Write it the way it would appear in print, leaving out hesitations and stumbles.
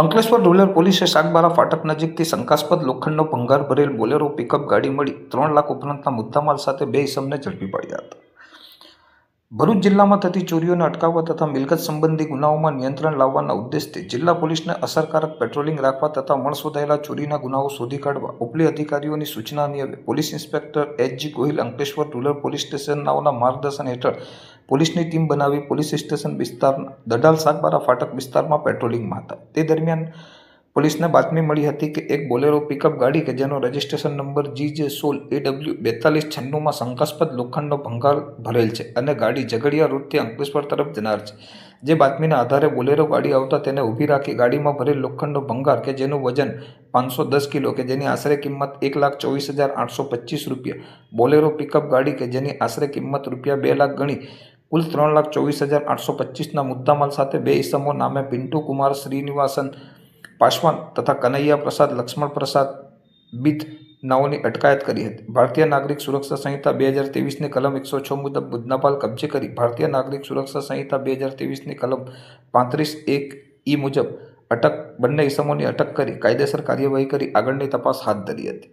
Ankleshwar rural પોલીસે શાકબારા ફાટક નજીકથી શંકાસ્પદ લોખંડનો ભંગાર ભરેલ બોલેરો પિકઅપ ગાડી મળી 3 લાખ ઉપરાંતના મુદ્દામાલ સાથે 2 ઇસમને ઝડપી પાડ્યા હતા. ભરૂચ જિલ્લામાં થતી ચોરીઓને અટકાવવા તથા મિલકત સંબંધી ગુનાઓમાં નિયંત્રણ લાવવાના ઉદ્દેશથી જિલ્લા પોલીસને અસરકારક પેટ્રોલિંગ રાખવા તથા મળશોધાયેલા ચોરીના ગુનાઓ શોધી કાઢવા ઉપલી અધિકારીઓની સૂચના અન્વયે police inspector H G. Gohil Ankleshwar rural police સ્ટેશનનાઓના માર્ગદર્શન હેઠળ પોલીસની ટીમ બનાવી પોલીસ સ્ટેશન વિસ્તારના દડાલ શાકબારા ફાટક વિસ્તારમાં પેટ્રોલિંગમાં હતા. તે દરમિયાન પોલીસને બાતમી મળી હતી કે એક બોલેરો પિકઅપ ગાડી કે જેનો રજિસ્ટ્રેશન નંબર GJ16AW4296 માં શંકાસ્પદ લોખંડનો ભંગાર ભરેલ છે અને ગાડી ઝઘડિયા રૂટથી અંકલેશ્વર તરફ જનાર છે. જે બાતમીના આધારે બોલેરો ગાડી આવતા તેને ઊભી રાખી ગાડીમાં ભરેલ લોખંડનો ભંગાર કે જેનું વજન 510 કિલો કે જેની આશરે કિંમત ₹1,24,825 રૂપિયા, બોલેરો પિકઅપ ગાડી કે જેની આશરે કિંમત ₹2 લાખ ગણી કુલ ₹3,24,825ના મુદ્દામાલ સાથે 2 ઇસમો નામે પિન્ટુ કુમાર શ્રીનિવાસન પાસવાન તથા કનૈયા પ્રસાદ લક્ષ્મણ પ્રસાદ બિદ નાઓની અટકાયત કરી હતી. ભારતીય નાગરિક સુરક્ષા સંહિતા 2023ની કલમ 106 મુજબ મુદ્દામાલ કબજે કરી ભારતીય નાગરિક સુરક્ષા સંહિતા 2023ની કલમ 35(1) મુજબ બંને ઇસમોની અટક કરી કાયદેસર કાર્યવાહી કરી આગળની તપાસ હાથ ધરી હતી.